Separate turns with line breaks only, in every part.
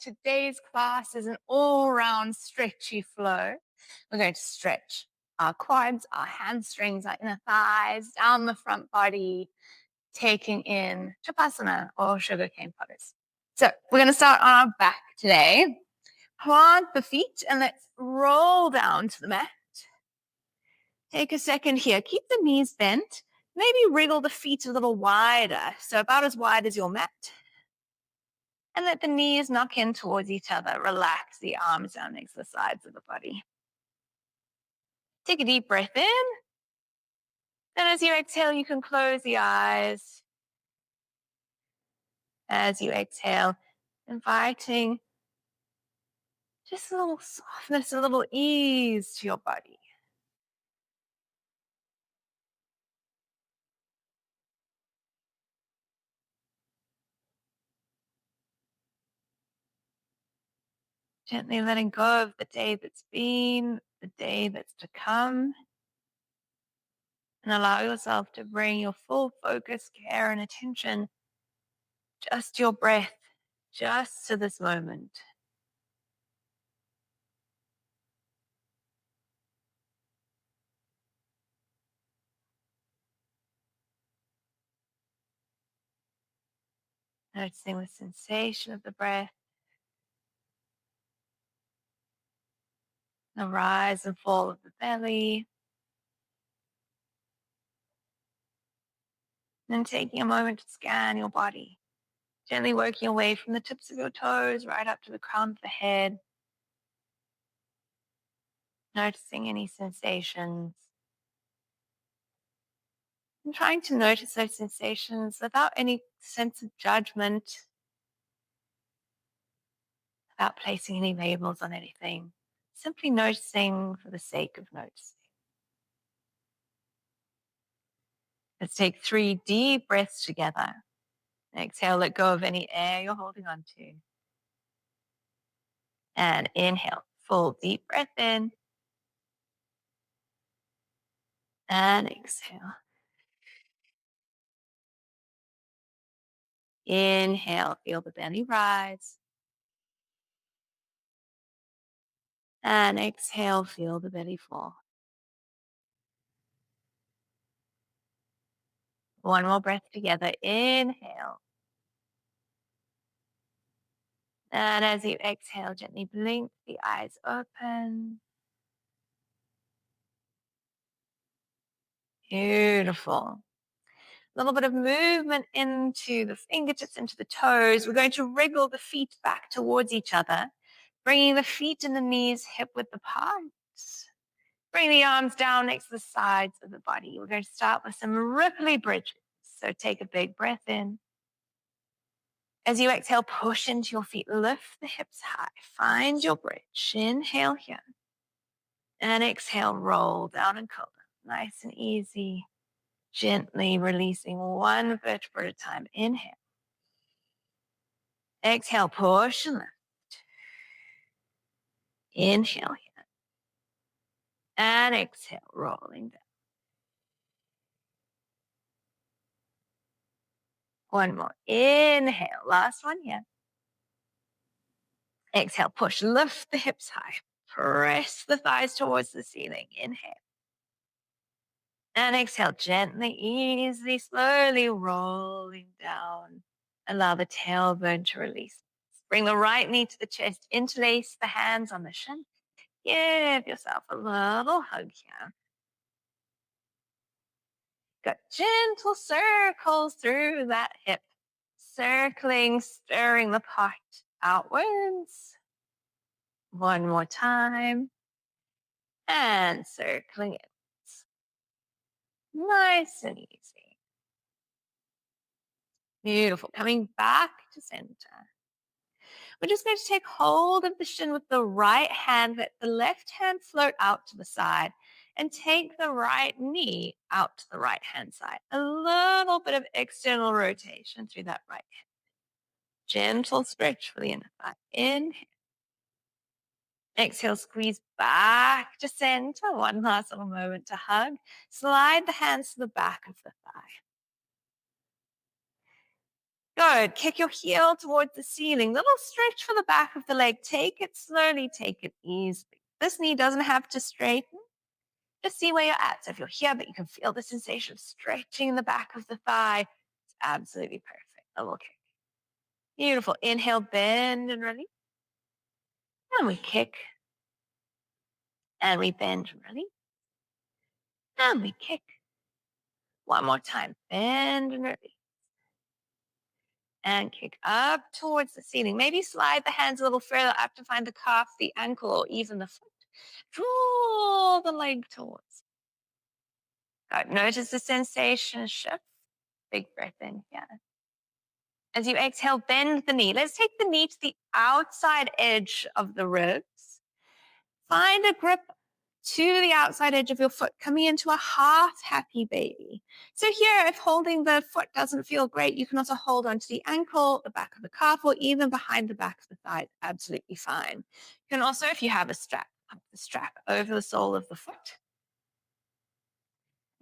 Today's class is an all-round stretchy flow. We're going to stretch our quads, our hamstrings, our inner thighs, down the front body, taking in Chapasana or Sugarcane Pose. So we're going to start on our back today. Plant the feet and let's roll down to the mat. Take a second here. Keep the knees bent. Maybe wriggle the feet a little wider, so about as wide as your mat. And let the knees knock in towards each other. Relax the arms down next to the sides of the body. Take a deep breath in. And as you exhale, you can close the eyes. As you exhale, inviting just a little softness, a little ease to your body. Gently letting go of the day that's been, the day that's to come. And allow yourself to bring your full focus, care, and attention just to your breath, just to this moment. Noticing the sensation of the breath, the rise and fall of the belly. Then taking a moment to scan your body, gently working your way from the tips of your toes right up to the crown of the head. Noticing any sensations. And trying to notice those sensations without any sense of judgment, without placing any labels on anything. Simply noticing for the sake of noticing. Let's take 3 deep breaths together. Exhale, let go of any air you're holding on to. And inhale, full deep breath in. And exhale. Inhale, feel the belly rise. And exhale, feel the belly fall. One more breath together. Inhale. And as you exhale, gently blink the eyes open. Beautiful. A little bit of movement into the fingertips, into the toes. We're going to wriggle the feet back towards each other, bringing the feet and the knees hip width apart. Bring the arms down next to the sides of the body. We're going to start with some ripply bridges. So take a big breath in. As you exhale, push into your feet. Lift the hips high. Find your bridge. Inhale here. And exhale, roll down and curl down. Nice and easy. Gently releasing one vertebra at a time. Inhale. Exhale, push and lift. Inhale here. And exhale, rolling down. One more. Inhale. Last one here. Exhale, push. Lift the hips high. Press the thighs towards the ceiling. Inhale. And exhale, gently, easily, slowly rolling down. Allow the tailbone to release. Bring the right knee to the chest. Interlace the hands on the shin. Give yourself a little hug here. Got gentle circles through that hip. Circling, stirring the part outwards. One more time. And circling it. Nice and easy. Beautiful. Coming back to center. We're just going to take hold of the shin with the right hand. Let the left hand float out to the side. And take the right knee out to the right hand side. A little bit of external rotation through that right hand. Gentle stretch for the inner thigh. Inhale. Exhale, squeeze back to center. One last little moment to hug. Slide the hands to the back of the thigh. Good. Kick your heel towards the ceiling. Little stretch for the back of the leg. Take it slowly. Take it easily. This knee doesn't have to straighten. Just see where you're at. So if you're here, but you can feel the sensation of stretching the back of the thigh, it's absolutely perfect. A little kick. Beautiful. Inhale, bend and release. And we kick. And we bend and release. And we kick. One more time. Bend and release. And kick up towards the ceiling. Maybe slide the hands a little further up to find the calf, the ankle, or even the foot. Draw the leg towards. Good. Notice the sensation shift. Big breath in here. As you exhale, bend the knee. Let's take the knee to the outside edge of the ribs. Find a grip to the outside edge of your foot, coming into a half happy baby. So here, if holding the foot doesn't feel great, you can also hold onto the ankle, the back of the calf, or even behind the back of the thigh. It's absolutely fine. You can also, if you have a strap, put the strap over the sole of the foot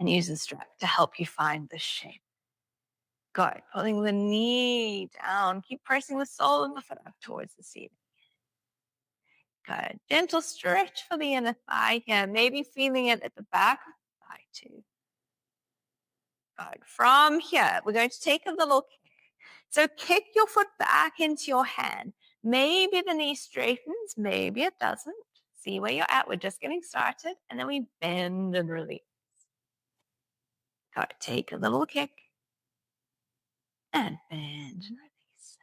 and use the strap to help you find the shape. Good. Pulling the knee down. Keep pressing the sole of the foot up towards the ceiling. Good. Gentle stretch for the inner thigh here. Maybe feeling it at the back of the thigh too. Good. From here, we're going to take a little kick. So kick your foot back into your hand. Maybe the knee straightens, maybe it doesn't. See where you're at. We're just getting started. And then we bend and release. Good. Take a little kick. And bend and release.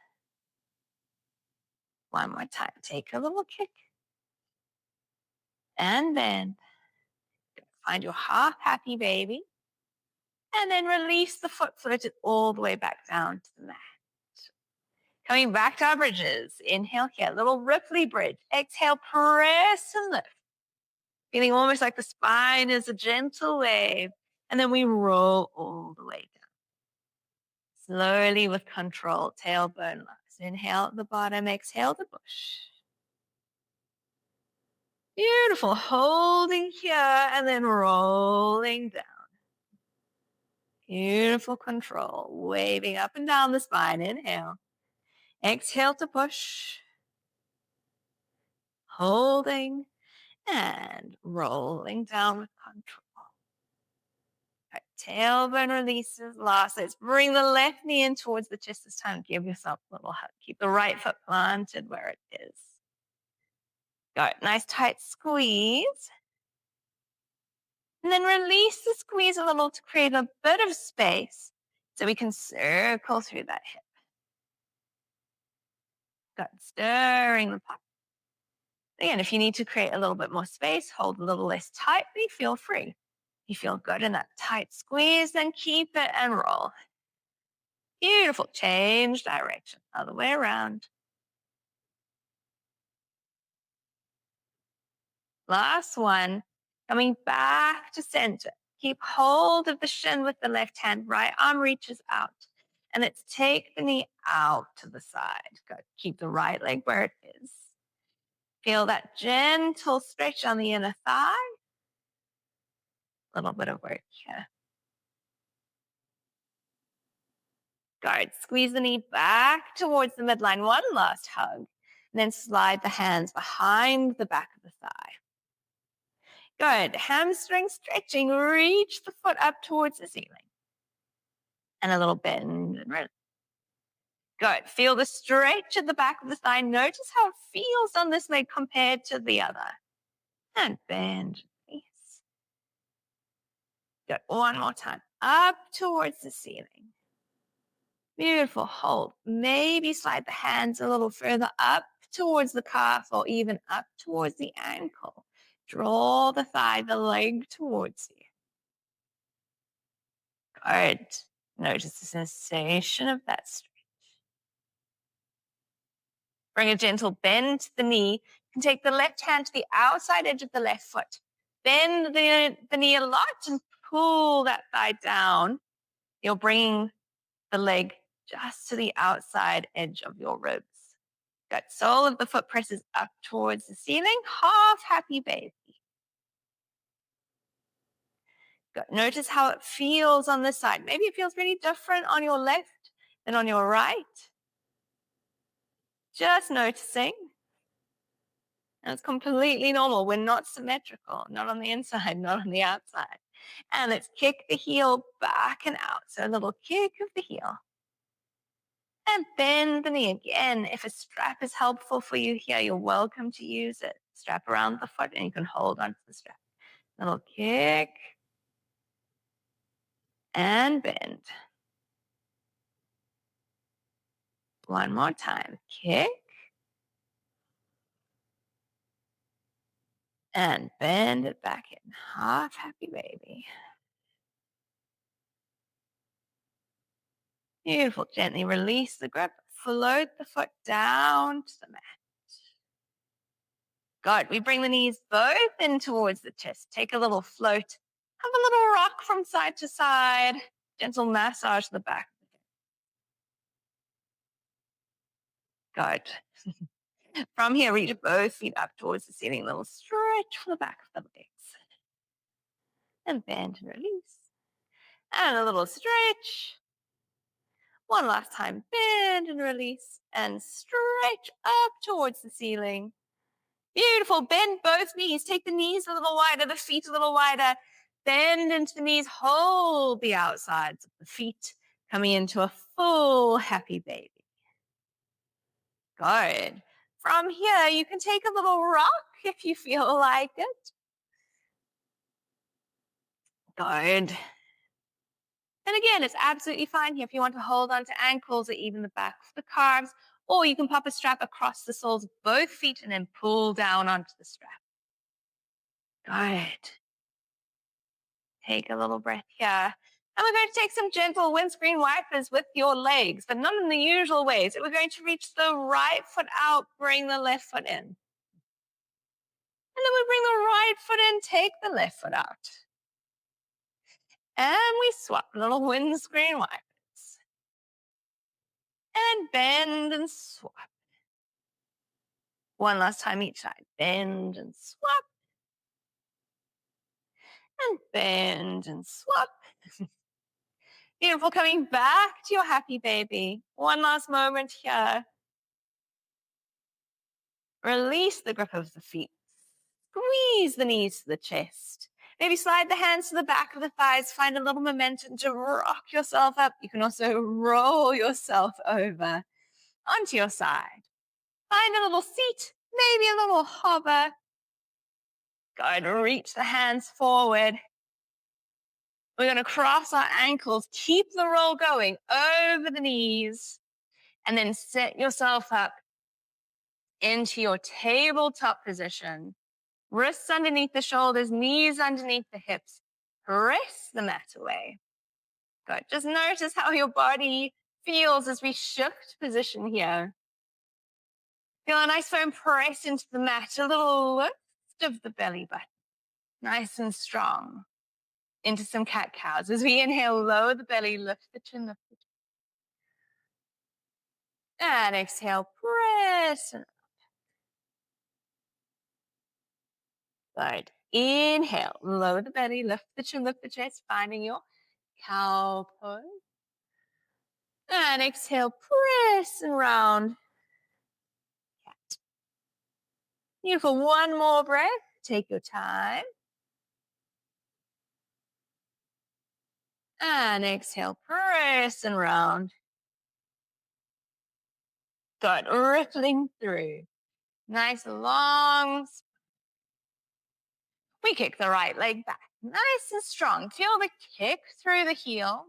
One more time. Take a little kick. And bend. Find your half happy baby. And then release the foot, float it all the way back down to the mat. Coming back to our bridges. Inhale here, little Ripley bridge. Exhale, press and lift. Feeling almost like the spine is a gentle wave. And then we roll all the way down. Slowly with control, tailbone locks. Inhale at the bottom, exhale the bush. Beautiful. Holding here and then rolling down. Beautiful control. Waving up and down the spine. Inhale. Exhale to push. Holding and rolling down with control. Right, tailbone releases last. Let's bring the left knee in towards the chest this time. Give yourself a little hug. Keep the right foot planted where it is. Good. Nice tight squeeze. And then release the squeeze a little to create a bit of space so we can circle through that hip. Good. Stirring the pot. Again, if you need to create a little bit more space, hold a little less tightly, feel free. You feel good in that tight squeeze, then keep it and roll. Beautiful. Change direction. Other way around. Last one. Coming back to center. Keep hold of the shin with the left hand. Right arm reaches out. And let's take the knee out to the side. Good. Keep the right leg where it is. Feel that gentle stretch on the inner thigh. A little bit of work here. Good. Squeeze the knee back towards the midline. One last hug. And then slide the hands behind the back of the thigh. Good. Hamstring stretching. Reach the foot up towards the ceiling. And a little bend and release. Good. Feel the stretch at the back of the thigh. Notice how it feels on this leg compared to the other. And bend. Release. Good. One more time. Up towards the ceiling. Beautiful. Hold. Maybe slide the hands a little further up towards the calf or even up towards the ankle. Draw the thigh, the leg towards you. Good. Notice the sensation of that stretch. Bring a gentle bend to the knee. You can take the left hand to the outside edge of the left foot. Bend the knee a lot and pull that thigh down. You're bringing the leg just to the outside edge of your ribs. Good. Sole of the foot presses up towards the ceiling. Half happy baby. Good. Notice how it feels on this side. Maybe it feels really different on your left. Then on your right, just noticing. And it's completely normal. We're not symmetrical, not on the inside, not on the outside. And let's kick the heel back and out. So a little kick of the heel. And bend the knee again. If a strap is helpful for you here, you're welcome to use it. Strap around the foot and you can hold onto the strap. Little kick and bend. One more time. Kick and bend it back in. Half happy baby. Beautiful. Gently release the grip. Float the foot down to the mat. Good. We bring the knees both in towards the chest. Take a little float. Have a little rock from side to side. Gentle massage the back. Good. From here, reach both feet up towards the ceiling. Little stretch from the back of the legs. And bend and release. And a little stretch. One last time. Bend and release. And stretch up towards the ceiling. Beautiful. Bend both knees. Take the knees a little wider, the feet a little wider. Bend into the knees. Hold the outsides of the feet. Coming into a full happy baby. Good. From here, you can take a little rock if you feel like it. Good. And again, it's absolutely fine here if you want to hold onto ankles or even the back of the calves, or you can pop a strap across the soles of both feet and then pull down onto the strap. Good. Take a little breath here. And we're going to take some gentle windscreen wipers with your legs, but not in the usual ways. So we're going to reach the right foot out, bring the left foot in. And then we bring the right foot in, take the left foot out. And we swap, little windscreen wipers. And bend and swap. One last time each side. Bend and swap. And bend and swap. Beautiful. Coming back to your happy baby. One last moment here. Release the grip of the feet. Squeeze the knees to the chest. Maybe slide the hands to the back of the thighs. Find a little momentum to rock yourself up. You can also roll yourself over onto your side. Find a little seat, maybe a little hover. Go and reach the hands forward. We're going to cross our ankles. Keep the roll going over the knees. And then set yourself up into your tabletop position. Wrists underneath the shoulders, knees underneath the hips. Press the mat away. Good. Just notice how your body feels as we shift position here. Feel a nice firm press into the mat. A little lift of the belly button. Nice and strong. Into some cat-cows. As we inhale, lower the belly, lift the chin, lift the chin. And exhale, press. Good. Inhale, lower the belly, lift the chin, lift the chest, finding your cow pose. And exhale, press and round. Cat. Beautiful. One more breath. Take your time. And exhale, press and round. Good. Rippling through. Nice long. We kick the right leg back. Nice and strong. Feel the kick through the heel.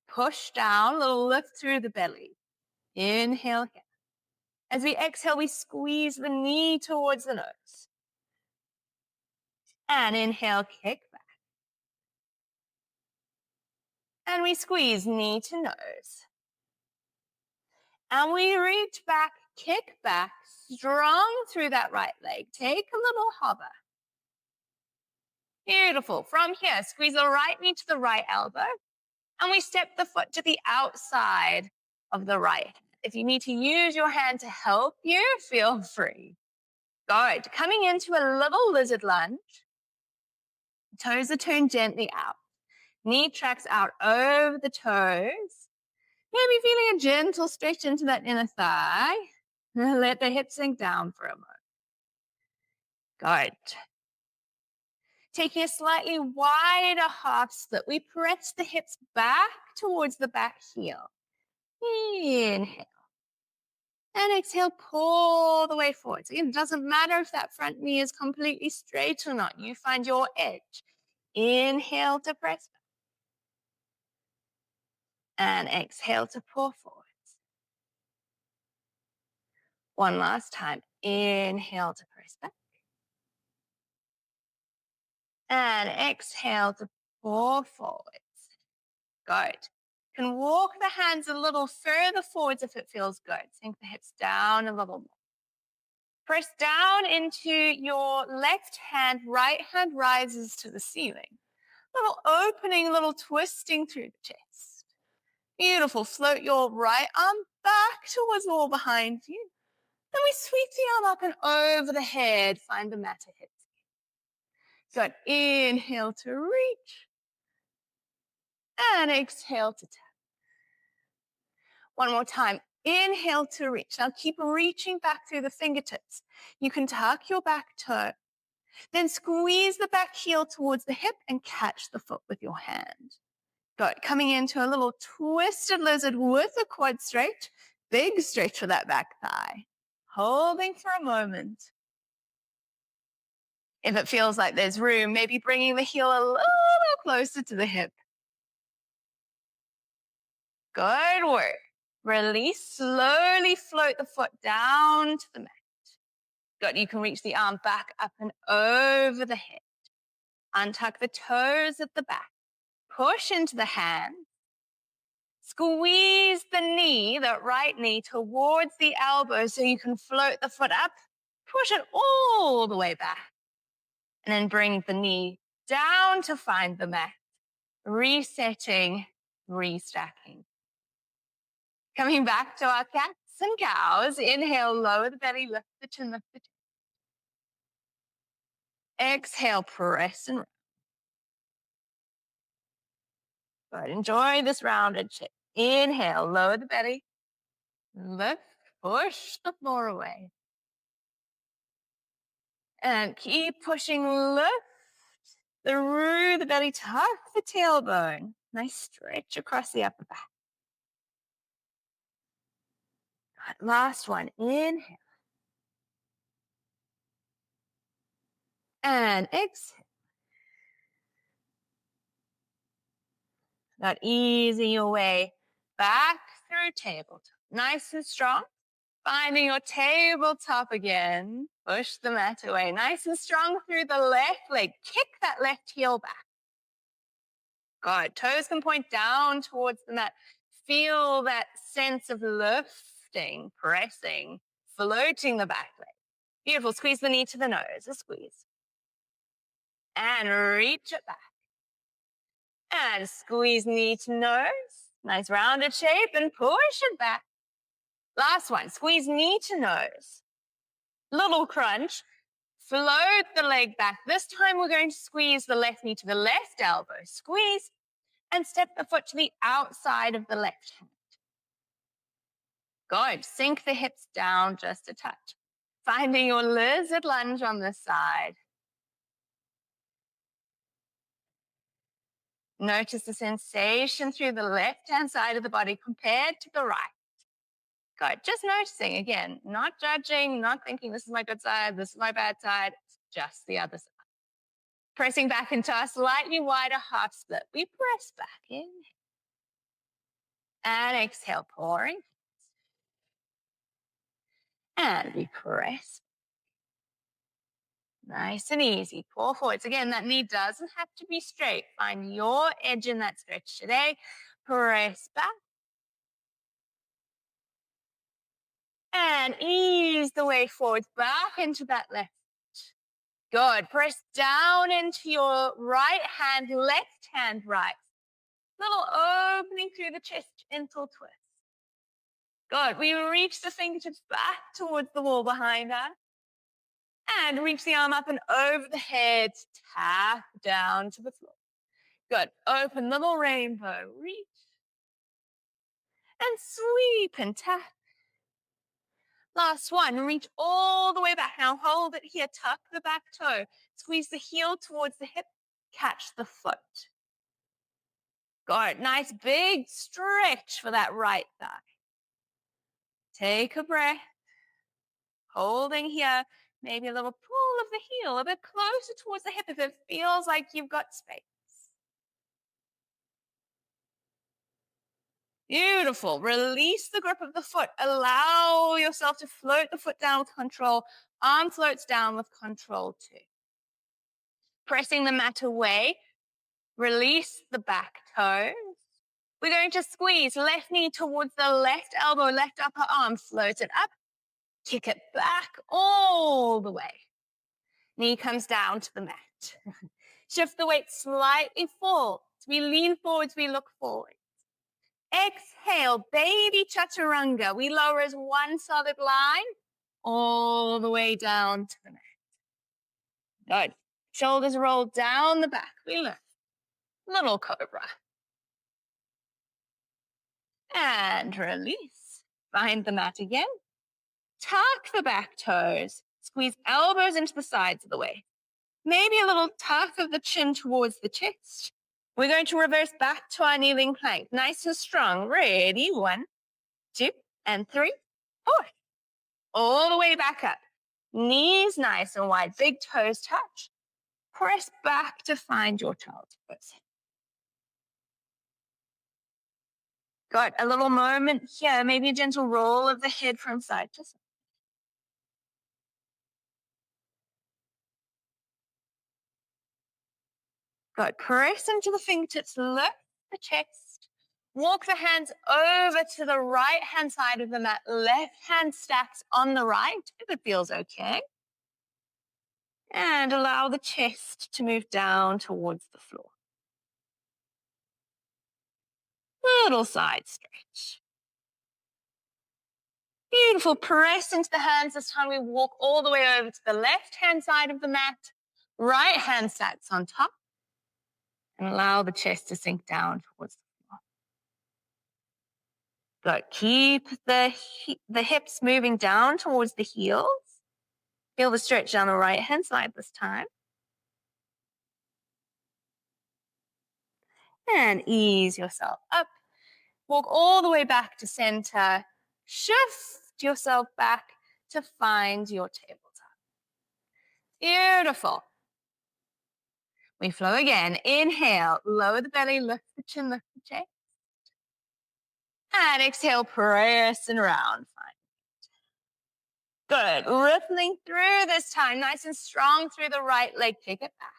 Push down, a little lift through the belly. Inhale here. As we exhale, we squeeze the knee towards the nose. And inhale, kick back. And we squeeze knee to nose. And we reach back, kick back, strong through that right leg. Take a little hover. Beautiful. From here, squeeze the right knee to the right elbow. And we step the foot to the outside of the right. If you need to use your hand to help you, feel free. Good. Coming into a little lizard lunge. Toes are turned gently out. Knee tracks out over the toes. Maybe feeling a gentle stretch into that inner thigh. Let the hips sink down for a moment. Good. Taking a slightly wider half split, we press the hips back towards the back heel. Inhale. And exhale, pull the way forward. So again, it doesn't matter if that front knee is completely straight or not. You find your edge. Inhale to press back. And exhale to pull forwards. One last time. Inhale to press back. And exhale to pull forwards. Good. You can walk the hands a little further forwards if it feels good. Sink the hips down a little more. Press down into your left hand, right hand rises to the ceiling. Little opening, little twisting through the chest. Beautiful. Float your right arm back towards the wall behind you. Then we sweep the arm up and over the head. Find the mat ahead. Good. Inhale to reach. And exhale to tap. One more time. Inhale to reach. Now keep reaching back through the fingertips. You can tuck your back toe. Then squeeze the back heel towards the hip and catch the foot with your hand. Good. Coming into a little twisted lizard with a quad stretch. Big stretch for that back thigh. Holding for a moment. If it feels like there's room, maybe bringing the heel a little closer to the hip. Good work. Release. Slowly float the foot down to the mat. Good. You can reach the arm back up and over the head. Untuck the toes at the back. Push into the hand. Squeeze the knee, that right knee, towards the elbow so you can float the foot up. Push it all the way back. And then bring the knee down to find the mat. Resetting, restacking. Coming back to our cats and cows. Inhale, lower the belly, lift the chin, lift the chin. Exhale, press and round. Good. Enjoy this rounded shape. Inhale, lower the belly. Lift, push the floor away. And keep pushing, lift through the belly, tuck the tailbone. Nice stretch across the upper back. Good. Last one. Inhale. And exhale. Good. Easing your way back through tabletop. Nice and strong. Finding your tabletop again. Push the mat away. Nice and strong through the left leg. Kick that left heel back. Good. Toes can point down towards the mat. Feel that sense of lifting, pressing, floating the back leg. Beautiful. Squeeze the knee to the nose. A squeeze. And reach it back. And squeeze knee to nose. Nice rounded shape. And push it back. Last one. Squeeze knee to nose. Little crunch. Float the leg back. This time we're going to squeeze the left knee to the left elbow. Squeeze. And step the foot to the outside of the left hand. Good. Sink the hips down just a touch. Finding your lizard lunge on this side. Notice the sensation through the left-hand side of the body compared to the right. Good. Just noticing, again, not judging, not thinking this is my good side, this is my bad side. It's just the other side. Pressing back into a slightly wider half split. We press back in. And exhale, pouring. And we press. Nice and easy. Pull forwards. Again, that knee doesn't have to be straight. Find your edge in that stretch today. Press back. And ease the way forwards back into that left. Good. Press down into your right hand, left hand right. Little opening through the chest, gentle twist. Good. We reach the fingertips back towards the wall behind us. And reach the arm up and over the head. Tap down to the floor. Good. Open little rainbow. Reach. And sweep and tap. Last one, reach all the way back. Now hold it here, tuck the back toe. Squeeze the heel towards the hip, catch the foot. Good, nice big stretch for that right thigh. Take a breath. Holding here, maybe a little pull of the heel, a bit closer towards the hip if it feels like you've got space. Beautiful. Release the grip of the foot. Allow yourself to float the foot down with control. Arm floats down with control too. Pressing the mat away. Release the back toes. We're going to squeeze left knee towards the left elbow, left upper arm. Float it up. Kick it back all the way. Knee comes down to the mat. Shift the weight slightly forward. We lean forwards, we look forward. Exhale, baby chaturanga. We lower as one solid line all the way down to the mat. Good. Shoulders roll down the back. We lift. Little cobra. And release. Find the mat again. Tuck the back toes. Squeeze elbows into the sides of the waist. Maybe a little tuck of the chin towards the chest. We're going to reverse back to our kneeling plank. Nice and strong. Ready? 1, 2, and 3, 4. All the way back up. Knees nice and wide. Big toes touch. Press back to find your child's pose. Good. A little moment here. Maybe a gentle roll of the head from side to side. Good. Press into the fingertips. Lift the chest. Walk the hands over to the right-hand side of the mat. Left hand stacks on the right, if it feels okay. And allow the chest to move down towards the floor. Little side stretch. Beautiful. Press into the hands. This time we walk all the way over to the left-hand side of the mat. Right hand stacks on top. And allow the chest to sink down towards the floor. Good. Keep the hips moving down towards the heels. Feel the stretch down the right-hand side this time. And ease yourself up. Walk all the way back to center. Shift yourself back to find your tabletop. Beautiful. We flow again. Inhale, lower the belly, lift the chin, lift the chest. And exhale, press and round. Fine. Good. Rippling through this time, nice and strong through the right leg. Take it back.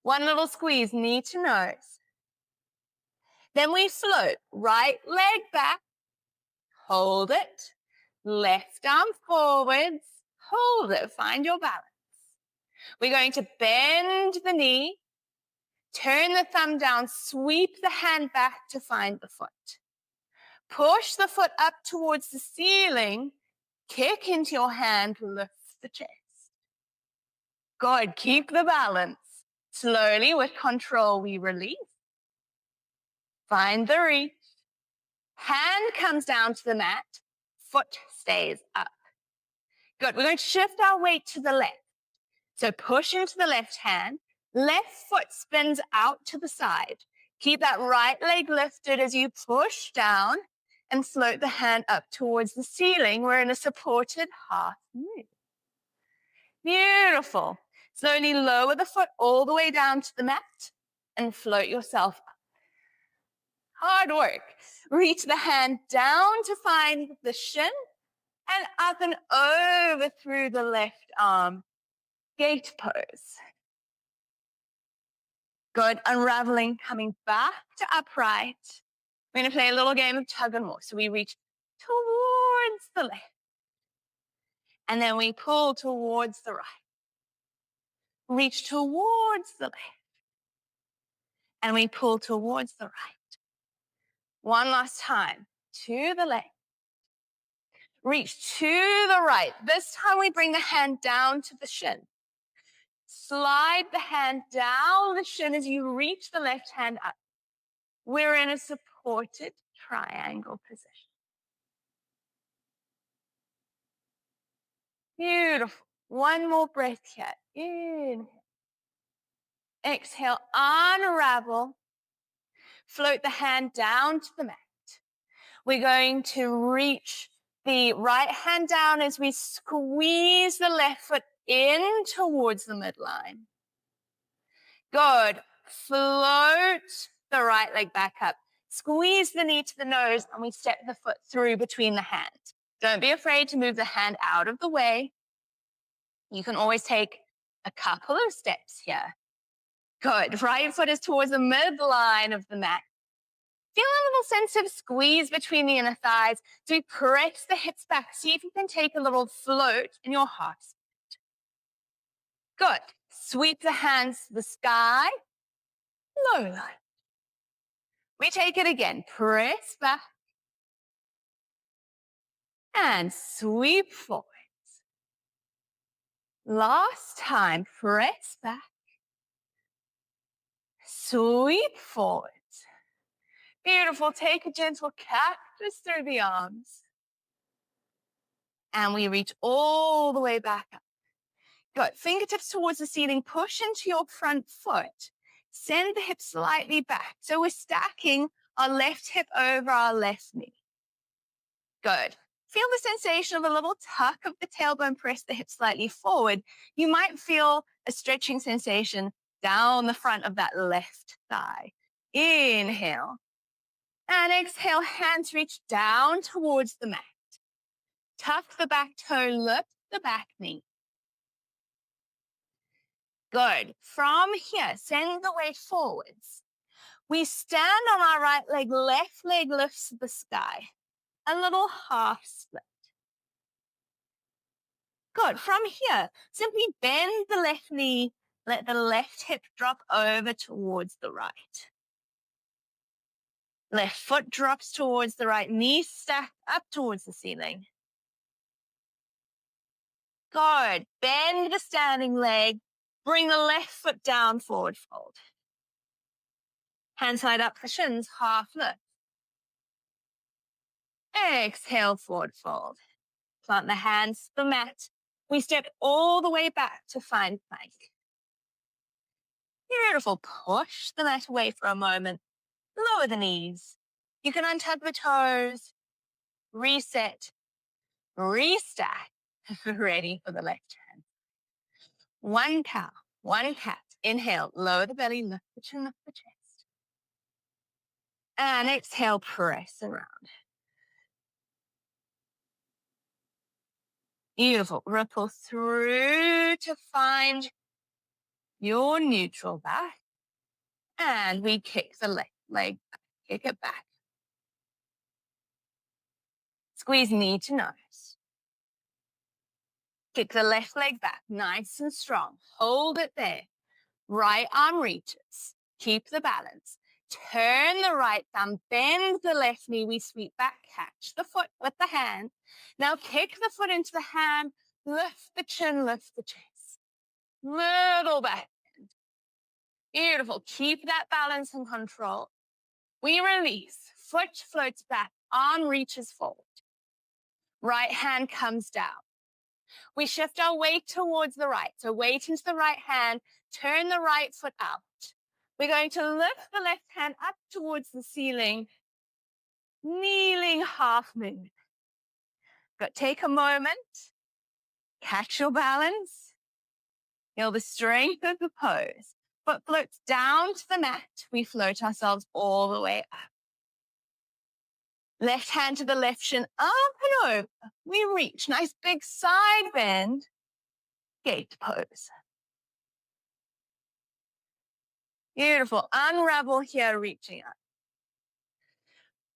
One little squeeze, knee to nose. Then we float. Right leg back. Hold it. Left arm forwards. Hold it. Find your balance. We're going to bend the knee. Turn the thumb down, sweep the hand back to find the foot. Push the foot up towards the ceiling, kick into your hand, lift the chest. Good, keep the balance. Slowly, with control, we release. Find the reach. Hand comes down to the mat, foot stays up. Good, we're going to shift our weight to the left. So push into the left hand. Left foot spins out to the side. Keep that right leg lifted as you push down and float the hand up towards the ceiling. We're in a supported half move. Beautiful. Slowly lower the foot all the way down to the mat and float yourself up. Hard work. Reach the hand down to find the shin and up and over through the left arm. Gate pose. Good. Unraveling, coming back to upright. We're going to play a little game of tug and more. So we reach towards the left. And then we pull towards the right. Reach towards the left. And we pull towards the right. One last time. To the left. Reach to the right. This time we bring the hand down to the shin. Slide the hand down the shin as you reach the left hand up. We're in a supported triangle position. Beautiful. One more breath here. Inhale. Exhale, unravel. Float the hand down to the mat. We're going to reach the right hand down as we squeeze the left foot in towards the midline. Good. Float the right leg back up. Squeeze the knee to the nose and we step the foot through between the hands. Don't be afraid to move the hand out of the way. You can always take a couple of steps here. Good. Right foot is towards the midline of the mat. Feel a little sense of squeeze between the inner thighs. So we press the hips back. See if you can take a little float in your heart. Good. Sweep the hands to the sky. Low line. We take it again. Press back. And sweep forward. Last time. Press back. Sweep forward. Beautiful. Take a gentle cactus through the arms. And we reach all the way back up. Good. Fingertips towards the ceiling. Push into your front foot. Send the hips slightly back. So we're stacking our left hip over our left knee. Good. Feel the sensation of a little tuck of the tailbone. Press the hips slightly forward. You might feel a stretching sensation down the front of that left thigh. Inhale. And exhale, hands reach down towards the mat. Tuck the back toe, lift the back knee. Good. From here, send the weight forwards. We stand on our right leg, left leg lifts the sky. A little half split. Good. From here, simply bend the left knee, let the left hip drop over towards the right. Left foot drops towards the right, knee stacked up towards the ceiling. Good. Bend the standing leg, bring the left foot down, forward fold. Hand side up for shins, half lift. Exhale, forward fold. Plant the hands to the mat. We step all the way back to find plank. Beautiful. Push the mat away for a moment. Lower the knees. You can untug the toes. Reset. Restack. Ready for the left hand. One cow, one cat. Inhale, lower the belly, lift the chin, lift the chest. And exhale, press around. Beautiful. Ripple through to find your neutral back. And we kick the left leg back. Kick it back. Squeeze knee to nose. Kick the left leg back, nice and strong. Hold it there. Right arm reaches. Keep the balance. Turn the right thumb, bend the left knee. We sweep back, catch the foot with the hand. Now kick the foot into the hand. Lift the chin, lift the chest. Little back bend. Beautiful. Keep that balance and control. We release. Foot floats back. Arm reaches forward. Right hand comes down. We shift our weight towards the right. So weight into the right hand. Turn the right foot out. We're going to lift the left hand up towards the ceiling. Kneeling half moon. Good. Take a moment. Catch your balance. Feel the strength of the pose. Foot floats down to the mat. We float ourselves all the way up. Left hand to the left shin, up and over. We reach. Nice big side bend. Gate pose. Beautiful. Unravel here, reaching up.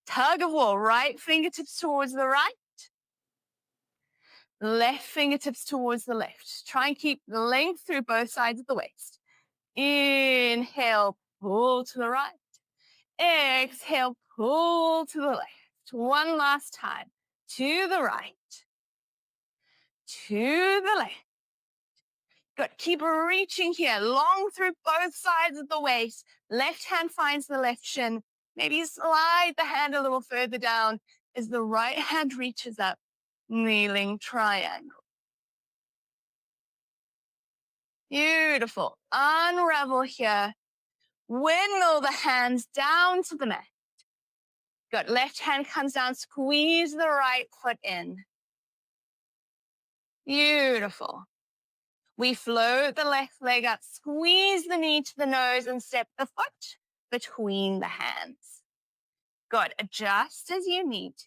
Tug of war. Right fingertips towards the right. Left fingertips towards the left. Try and keep the length through both sides of the waist. Inhale, pull to the right. Exhale, pull to the left. One last time. To the right. To the left. Good. Keep reaching here. Long through both sides of the waist. Left hand finds the left shin. Maybe slide the hand a little further down as the right hand reaches up, kneeling triangle. Beautiful. Unravel here. Windmill the hands down to the mat. Good. Left hand comes down, squeeze the right foot in. Beautiful. We float the left leg up, squeeze the knee to the nose and step the foot between the hands. Good. Adjust as you need to.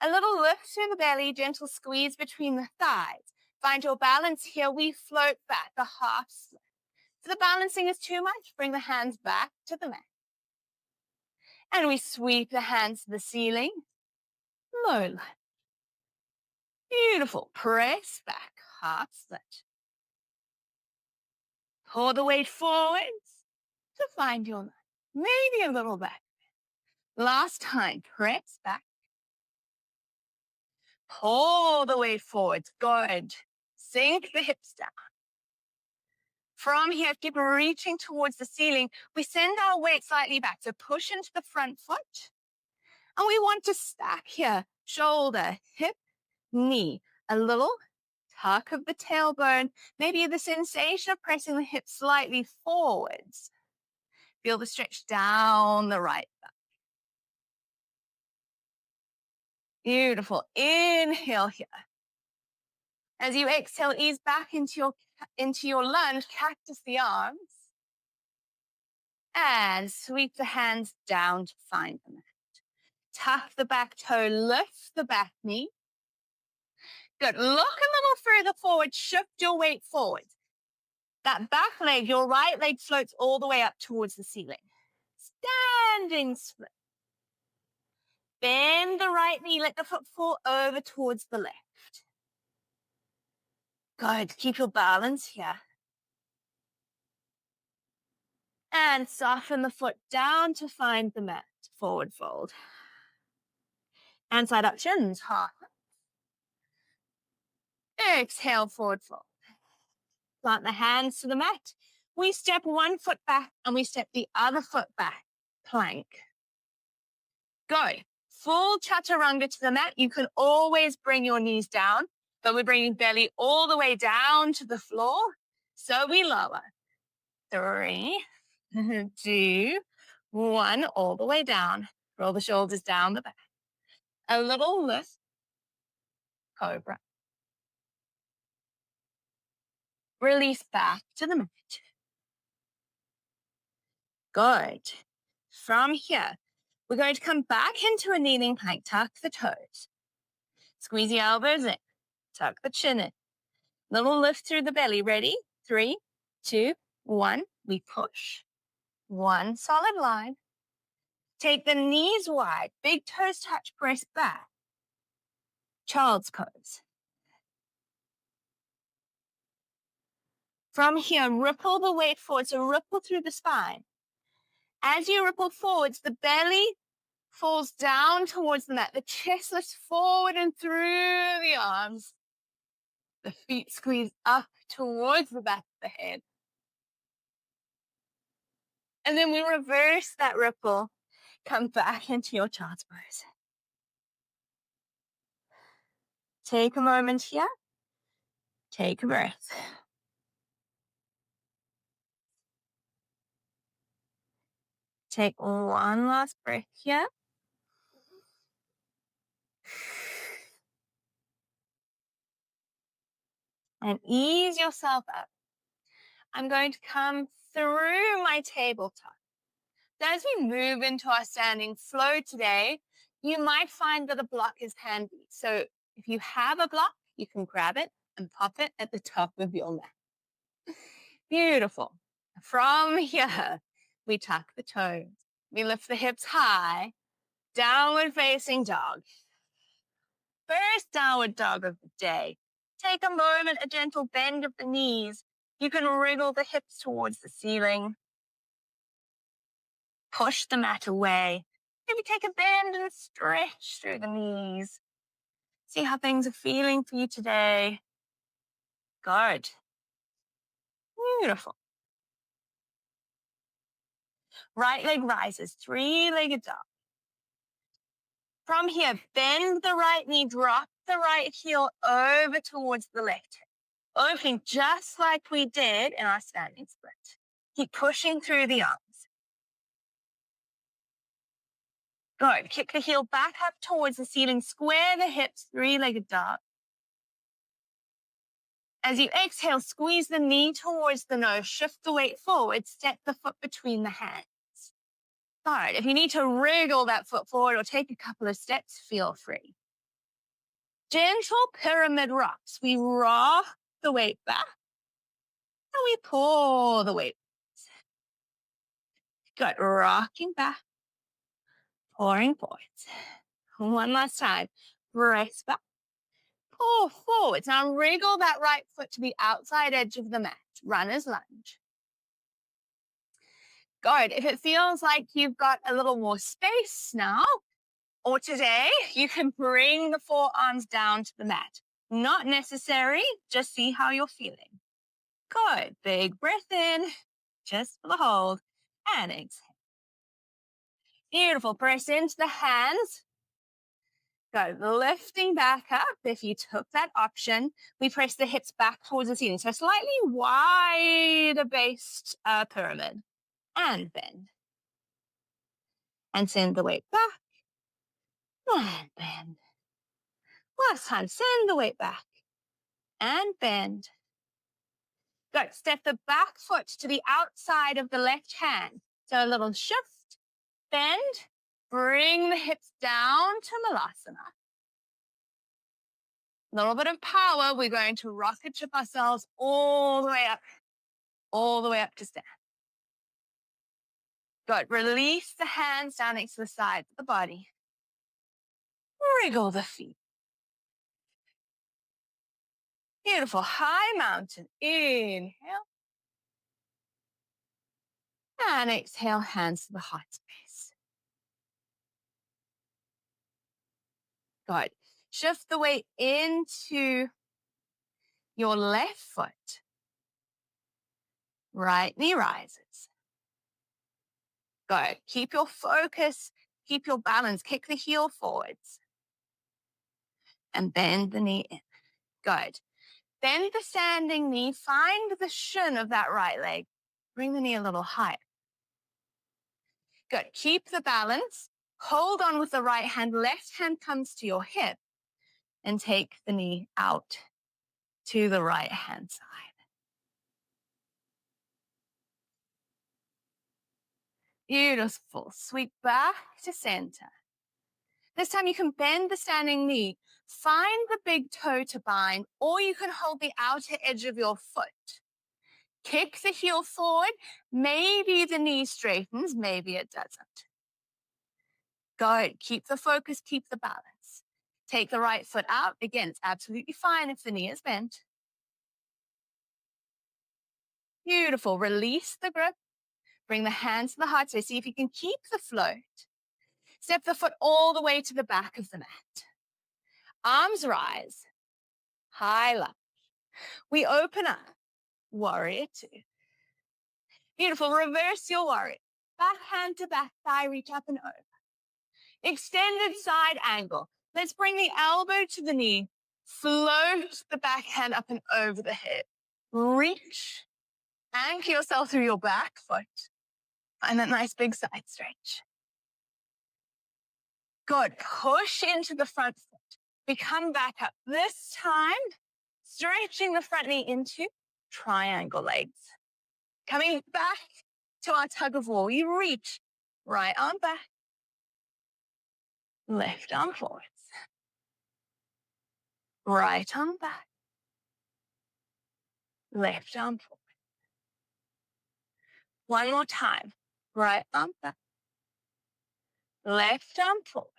A little lift through the belly, gentle squeeze between the thighs. Find your balance here. We float back a half split. If the balancing is too much, bring the hands back to the mat. And we sweep the hands to the ceiling. Low lunge. Beautiful. Press back, half split. Pull the weight forwards to find your line. Maybe a little back. Last time, press back. Pull the weight forwards. Good. Sink the hips down. From here, keep reaching towards the ceiling. We send our weight slightly back. So push into the front foot. And we want to stack here. Shoulder, hip, knee. A little tuck of the tailbone. Maybe the sensation of pressing the hips slightly forwards. Feel the stretch down the right back. Beautiful. Inhale here. As you exhale, ease back into your lunge, cactus the arms. And sweep the hands down to find the mat. Tuck the back toe, lift the back knee. Good. Look a little further forward, shift your weight forward. That back leg, your right leg floats all the way up towards the ceiling. Standing split. Bend the right knee, let the foot fall over towards the left. Good. Keep your balance here. And soften the foot down to find the mat. Forward fold. And side up shins. Half. Exhale, forward fold. Plant the hands to the mat. We step one foot back and we step the other foot back. Plank. Go. Full chaturanga to the mat. You can always bring your knees down, but we're bringing belly all the way down to the floor. So we lower. 3, 2, 1, all the way down. Roll the shoulders down the back. A little lift. Cobra. Release back to the mat. Good. From here, we're going to come back into a kneeling plank. Tuck the toes. Squeeze the elbows in. Tuck the chin in. Little lift through the belly. Ready? 3, 2, 1. We push. One solid line. Take the knees wide. Big toes touch, press back. Child's pose. From here, ripple the weight forward. So ripple through the spine. As you ripple forwards, the belly falls down towards the mat. The chest lifts forward and through the arms. The feet squeeze up towards the back of the head. And then we reverse that ripple. Come back into your child's pose. Take a moment here. Take a breath. Take one last breath here. And ease yourself up. I'm going to come through my tabletop. So as we move into our standing flow today, you might find that a block is handy. So if you have a block, you can grab it and pop it at the top of your mat. Beautiful. From here, we tuck the toes. We lift the hips high. Downward facing dog. First downward dog of the day. Take a moment, a gentle bend of the knees. You can wriggle the hips towards the ceiling. Push the mat away. Maybe take a bend and stretch through the knees. See how things are feeling for you today. Good. Beautiful. Right leg rises, three-legged dog. From here, bend the right knee, drop the right heel over towards the left hip. Opening just like we did in our standing split. Keep pushing through the arms. Good. Kick the heel back up towards the ceiling. Square the hips, three-legged dog. As you exhale, squeeze the knee towards the nose. Shift the weight forward. Step the foot between the hands. Good. If you need to wriggle that foot forward or take a couple of steps, feel free. Gentle pyramid rocks. We rock the weight back and we pull the weight. Good. Rocking back, pouring forwards. One last time. Brace back, pull forwards. Now wriggle that right foot to the outside edge of the mat. Runner's lunge. Good. If it feels like you've got a little more space now, or today, you can bring the forearms down to the mat. Not necessary, just see how you're feeling. Good. Big breath in, just for the hold, and exhale. Beautiful. Press into the hands. Good. Lifting back up. If you took that option, we press the hips back towards the ceiling. So slightly wider based pyramid. And bend. And send the weight back. And bend. Last time, send the weight back. And bend. Good. Step the back foot to the outside of the left hand. So a little shift, bend, bring the hips down to Malasana. A little bit of power. We're going to rocket chip ourselves all the way up to stand. Good. Release the hands down next to the sides of the body. Wriggle the feet. Beautiful. High mountain. Inhale. And exhale, hands to the heart space. Good. Shift the weight into your left foot. Right knee rises. Good. Keep your focus. Keep your balance. Kick the heel forwards. And bend the knee in. Good. Bend the standing knee. Find the shin of that right leg. Bring the knee a little higher. Good. Keep the balance. Hold on with the right hand. Left hand comes to your hip. And take the knee out to the right hand side. Beautiful. Sweep back to center. This time you can bend the standing knee. Find the big toe to bind, or you can hold the outer edge of your foot. Kick the heel forward. Maybe the knee straightens, maybe it doesn't. Good. Keep the focus, keep the balance. Take the right foot out. Again, it's absolutely fine if the knee is bent. Beautiful. Release the grip. Bring the hands to the heart space. See if you can keep the float. Step the foot all the way to the back of the mat. Arms rise. High lunge. We open up. Warrior two. Beautiful. Reverse your warrior. Back hand to back thigh, reach up and over. Extended side angle. Let's bring the elbow to the knee. Float the back hand up and over the hip. Reach. Anchor yourself through your back foot. Find that nice big side stretch. Good. Push into the front foot. We come back up. This time, stretching the front knee into triangle legs. Coming back to our tug of war. We reach. Right arm back. Left arm forwards. Right arm back. Left arm forward. One more time. Right arm back. Left arm forward.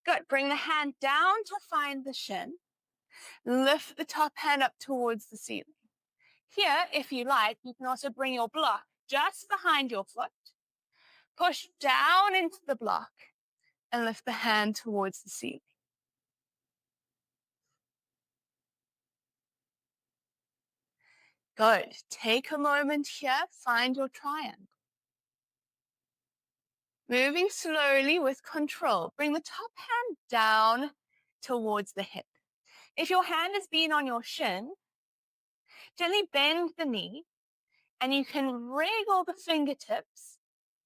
Good. Bring the hand down to find the shin. Lift the top hand up towards the ceiling. Here, if you like, you can also bring your block just behind your foot. Push down into the block and lift the hand towards the ceiling. Good. Take a moment here. Find your triangle. Moving slowly with control. Bring the top hand down towards the hip. If your hand has been on your shin, gently bend the knee and you can wriggle the fingertips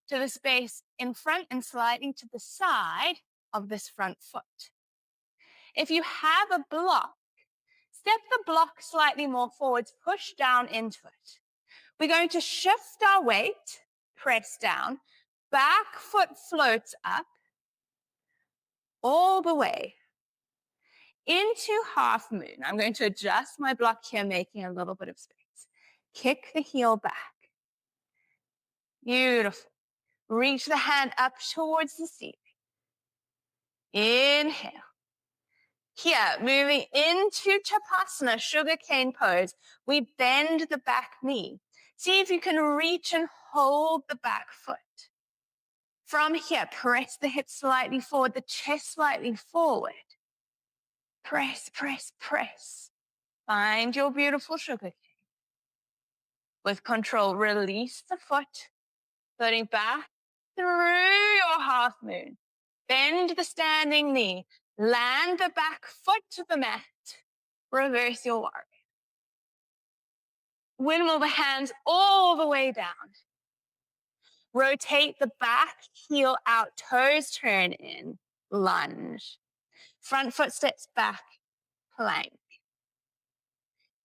to the space in front and sliding to the side of this front foot. If you have a block, step the block slightly more forwards, push down into it. We're going to shift our weight, press down, back foot floats up all the way into half moon. I'm going to adjust my block here, making a little bit of space. Kick the heel back. Beautiful. Reach the hand up towards the ceiling. Inhale. Here, moving into Chapasana, Sugarcane Pose, we bend the back knee. See if you can reach and hold the back foot. From here, press the hips slightly forward, the chest slightly forward. Press, press, press. Find your beautiful sugarcane. With control, release the foot, floating back through your half moon. Bend the standing knee. Land the back foot to the mat. Reverse your warrior. Windmill the hands all the way down. Rotate the back heel out, toes turn in, lunge. Front foot steps back, plank.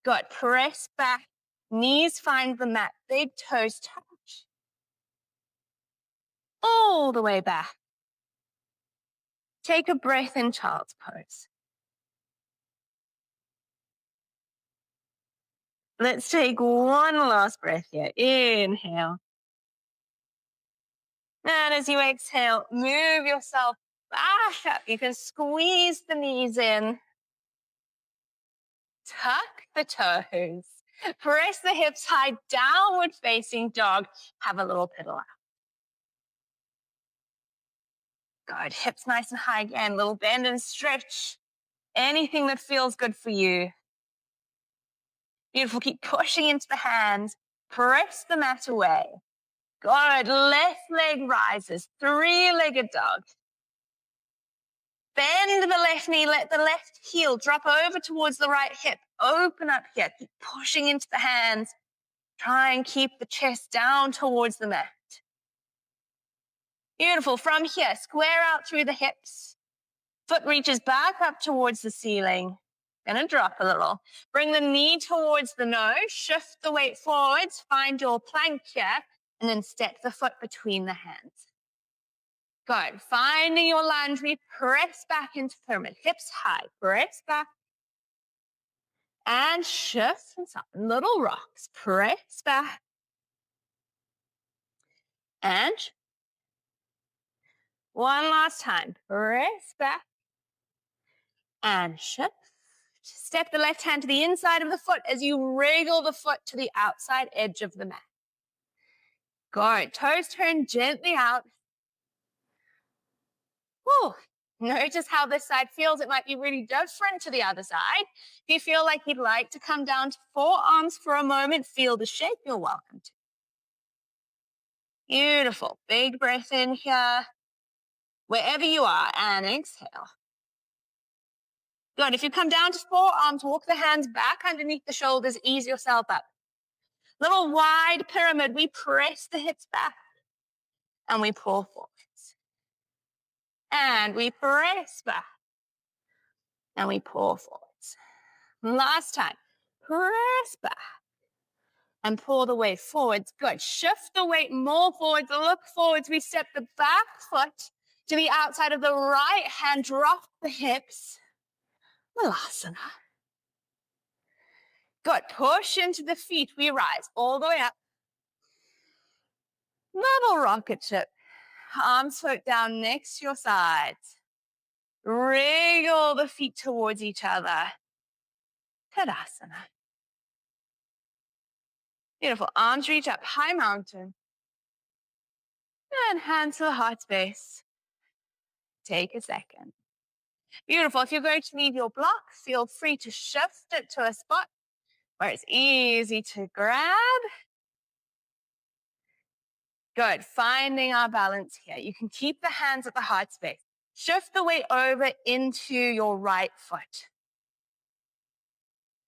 Good, press back, knees find the mat, big toes touch. All the way back. Take a breath in child's pose. Let's take one last breath here. Inhale. And as you exhale, move yourself back up. You can squeeze the knees in. Tuck the toes. Press the hips high, downward facing dog. Have a little piddle out. Good. Hips nice and high again. Little bend and stretch. Anything that feels good for you. Beautiful. Keep pushing into the hands. Press the mat away. Good. Left leg rises. Three-legged dog. Bend the left knee. Let the left heel drop over towards the right hip. Open up here. Keep pushing into the hands. Try and keep the chest down towards the mat. Beautiful. From here, square out through the hips. Foot reaches back up towards the ceiling. Gonna drop a little. Bring the knee towards the nose. Shift the weight forwards. Find your plank here. And then step the foot between the hands. Good. Finding your lunge. We press back into pyramid. Hips high. Press back. And shift and up. Little rocks. Press back. And one last time. Press back. And shift. Step the left hand to the inside of the foot as you wriggle the foot to the outside edge of the mat. Good. Toes turn gently out. Whew. Notice how this side feels. It might be really different to the other side. If you feel like you'd like to come down to forearms for a moment, feel the shape, you're welcome to. Beautiful. Big breath in here. Wherever you are, and exhale. Good. If you come down to forearms, walk the hands back underneath the shoulders, ease yourself up. Little wide pyramid, we press the hips back and we pull forwards. And we press back and we pull forwards. Last time, press back and pull the weight forwards. Good. Shift the weight more forwards, look forwards. We step the back foot to the outside of the right hand, drop the hips. Malasana. Good. Push into the feet. We rise all the way up. Little rocket ship. Arms float down next to your sides. Wriggle the feet towards each other. Tadasana. Beautiful. Arms reach up. High mountain. And hands to the heart space. Take a second. Beautiful. If you're going to leave your block, feel free to shift it to a spot where it's easy to grab. Good. Finding our balance here. You can keep the hands at the heart space. Shift the weight over into your right foot.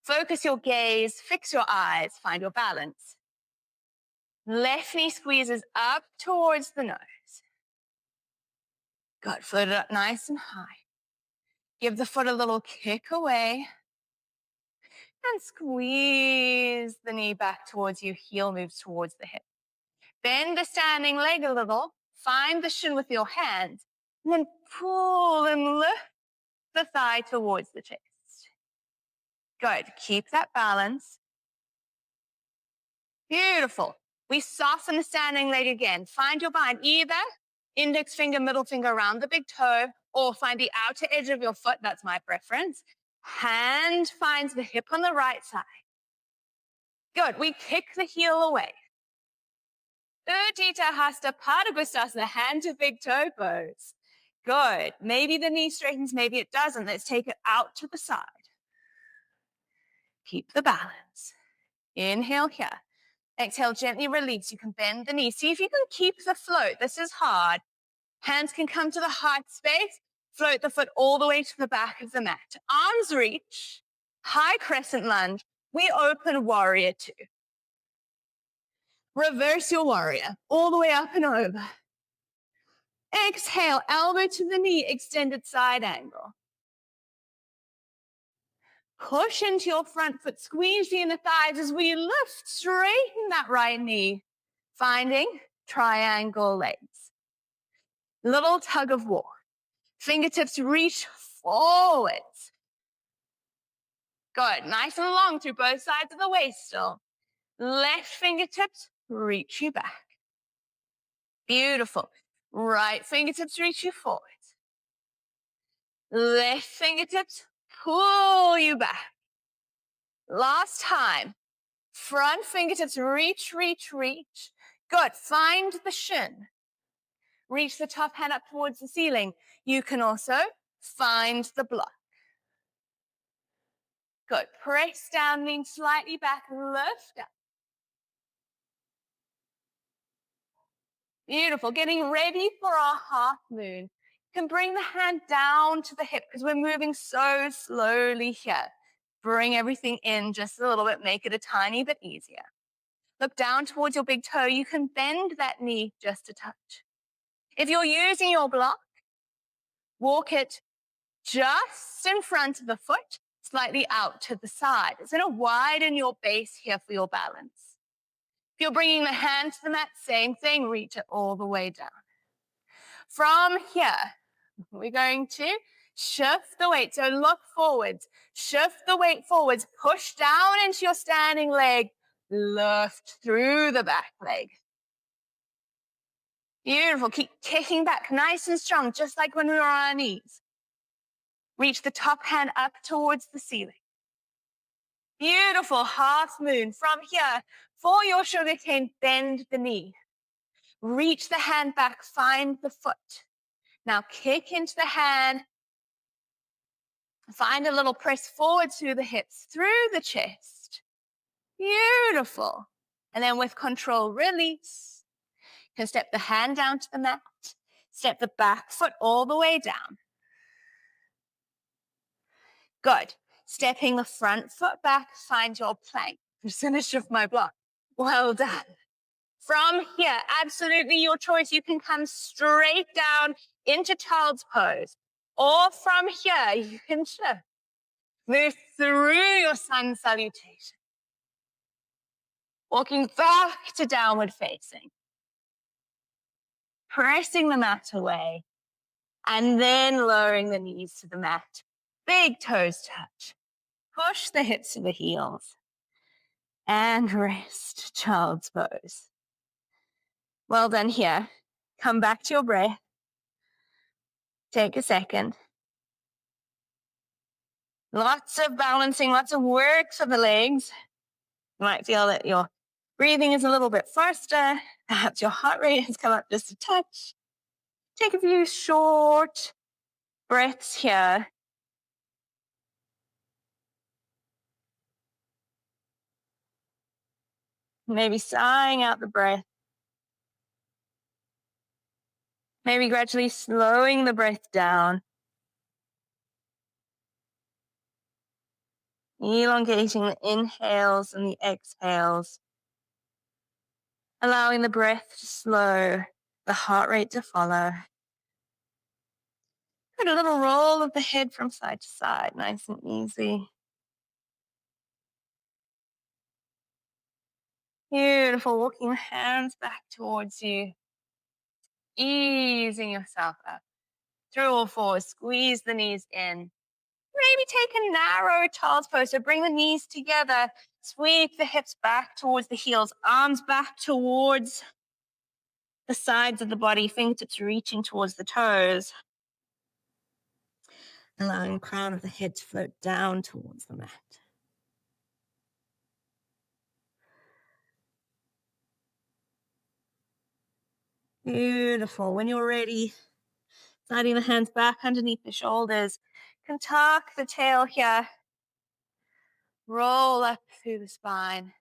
Focus your gaze, fix your eyes, find your balance. Left knee squeezes up towards the nose. Good. Float it up nice and high. Give the foot a little kick away. And squeeze the knee back towards you. Heel moves towards the hip. Bend the standing leg a little. Find the shin with your hands. And then pull and lift the thigh towards the chest. Good. Keep that balance. Beautiful. We soften the standing leg again. Find your bind. Either index finger, middle finger around the big toe, or find the outer edge of your foot. That's my preference. Hand finds the hip on the right side. Good. We kick the heel away. Utthita Hasta Padangusthasana, hand to big toe pose. Good. Maybe the knee straightens, maybe it doesn't. Let's take it out to the side. Keep the balance. Inhale here. Exhale, gently release. You can bend the knee. See if you can keep the float. This is hard. Hands can come to the heart space. Float the foot all the way to the back of the mat. Arms reach. High crescent lunge. We open warrior two. Reverse your warrior. All the way up and over. Exhale, elbow to the knee, extended side angle. Push into your front foot, squeeze the inner thighs as we lift, straighten that right knee, finding triangle legs. Little tug of war. Fingertips reach forwards. Good, nice and long through both sides of the waist still. Left fingertips reach you back. Beautiful. Right fingertips reach you forward. Left fingertips pull you back. Last time. Front fingertips reach, reach, reach. Good. Find the shin. Reach the top hand up towards the ceiling. You can also find the block. Good. Press down, lean slightly back, lift up. Beautiful. Getting ready for our half moon. You can bring the hand down to the hip because we're moving so slowly here. Bring everything in just a little bit, make it a tiny bit easier. Look down towards your big toe. You can bend that knee just a touch. If you're using your block, walk it just in front of the foot, slightly out to the side. It's going to widen your base here for your balance. If you're bringing the hand to the mat, same thing, reach it all the way down. From here, we're going to shift the weight. So look forwards, shift the weight forwards, push down into your standing leg, lift through the back leg. Beautiful. Keep kicking back nice and strong, just like when we were on our knees. Reach the top hand up towards the ceiling. Beautiful. Half moon. From here, for your sugarcane, bend the knee. Reach the hand back, find the foot. Now kick into the hand. Find a little press forward through the hips, through the chest. Beautiful. And then with control, release. You can step the hand down to the mat. Step the back foot all the way down. Good. Stepping the front foot back, find your plank. I'm just going to shift my block. Well done. From here, absolutely your choice. You can come straight down into child's pose. Or from here, you can shift. Move through your sun salutation. Walking back to downward facing. Pressing the mat away. And then lowering the knees to the mat. Big toes touch. Push the hips to the heels. And rest, child's pose. Well done here. Come back to your breath. Take a second. Lots of balancing, lots of work for the legs. You might feel that your breathing is a little bit faster. Perhaps your heart rate has come up just a touch. Take a few short breaths here. Maybe sighing out the breath. Maybe gradually slowing the breath down, elongating the inhales and the exhales, allowing the breath to slow, the heart rate to follow. Good, a little roll of the head from side to side, nice and easy. Beautiful, walking the hands back towards you, easing yourself up. Through all fours, squeeze the knees in. Maybe take a narrow child's pose. So bring the knees together, sweep the hips back towards the heels, arms back towards the sides of the body, fingertips reaching towards the toes. Allowing the crown of the head to float down towards the mat. Beautiful. When you're ready, sliding the hands back underneath the shoulders. You can tuck the tail here. Roll up through the spine.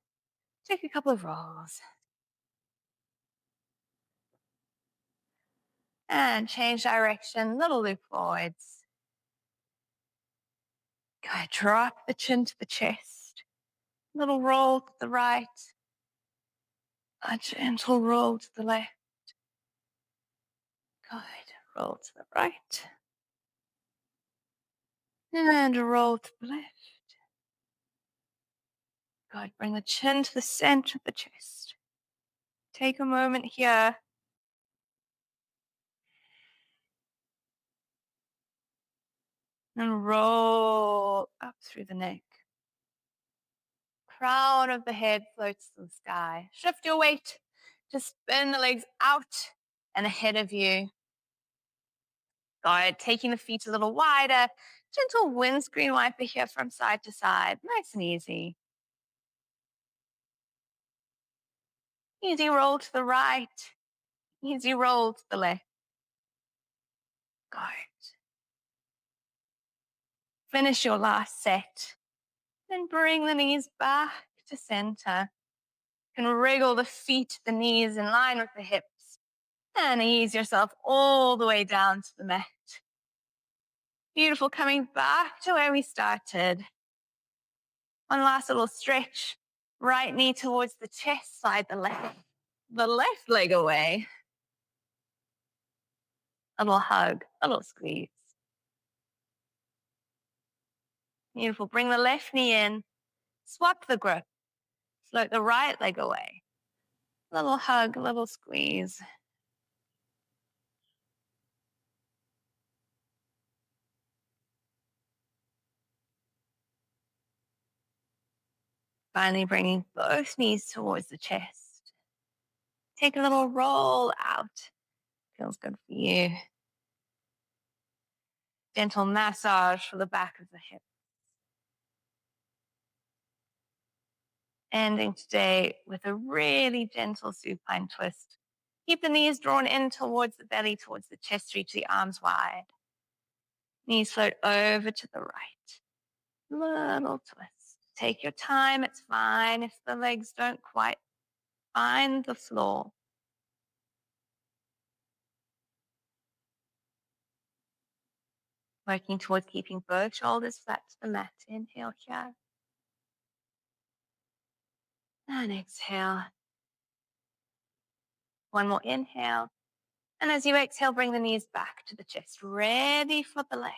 Take a couple of rolls. And change direction, little loop forwards. Good. Drop the chin to the chest. Little roll to the right. A gentle roll to the left. Good. Roll to the right. And a roll to the left. Good. Bring the chin to the center of the chest. Take a moment here. And roll up through the neck. Crown of the head floats to the sky. Shift your weight to spin the legs out and ahead of you. Good. Taking the feet a little wider. Gentle windscreen wiper here from side to side. Nice and easy. Easy roll to the right. Easy roll to the left. Good. Finish your last set. Then bring the knees back to center. You can wriggle the feet, the knees in line with the hips. And ease yourself all the way down to the mat. Beautiful, coming back to where we started. One last little stretch. Right knee towards the chest, slide the left leg away. A little hug, a little squeeze. Beautiful, bring the left knee in, swap the grip, float the right leg away. A little hug, a little squeeze. Finally bringing both knees towards the chest. Take a little roll out. Feels good for you. Gentle massage for the back of the hip. Ending today with a really gentle supine twist. Keep the knees drawn in towards the belly, towards the chest, reach the arms wide. Knees float over to the right. Little twist. Take your time, it's fine if the legs don't quite find the floor. Working towards keeping both shoulders flat to the mat. Inhale here. And exhale. One more inhale. And as you exhale, bring the knees back to the chest. Ready for the left.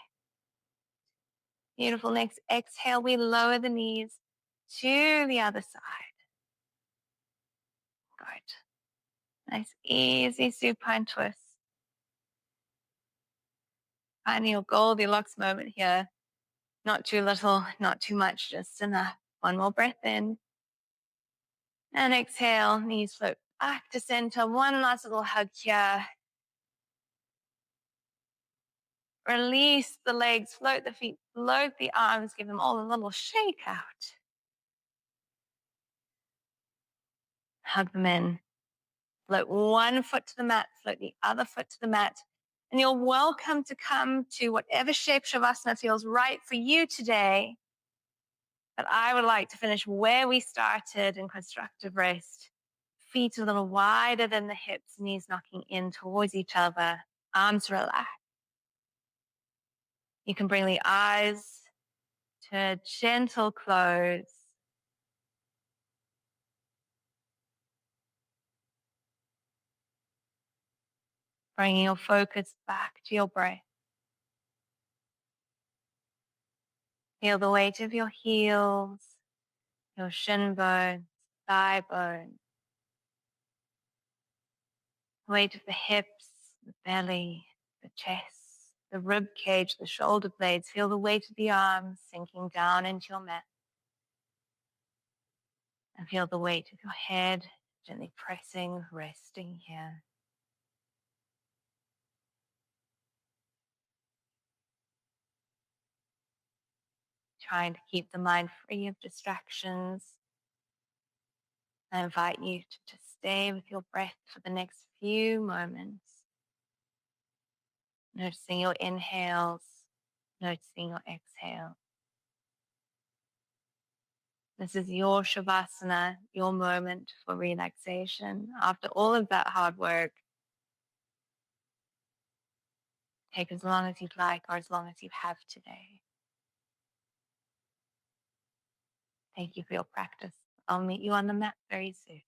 Beautiful. Next exhale, we lower the knees to the other side. Good. Nice, easy supine twist. Finding your Goldilocks moment here. Not too little, not too much, just enough. One more breath in. And exhale, knees float back to center. One last little hug here. Release the legs, float the feet, float the arms, give them all a little shake out. Hug them in. Float one foot to the mat, float the other foot to the mat. And you're welcome to come to whatever shape Shavasana feels right for you today. But I would like to finish where we started in constructive rest. Feet a little wider than the hips, knees knocking in towards each other. Arms relax. You can bring the eyes to a gentle close. Bringing your focus back to your breath. Feel the weight of your heels, your shin bones, thigh bones, the weight of the hips, the belly, the chest, the rib cage, the shoulder blades. Feel the weight of the arms sinking down into your mat. And feel the weight of your head gently pressing, resting here. Trying to keep the mind free of distractions. I invite you to just stay with your breath for the next few moments. Noticing your inhales, noticing your exhales. This is your Shavasana, your moment for relaxation. After all of that hard work, take as long as you'd like or as long as you have today. Thank you for your practice. I'll meet you on the mat very soon.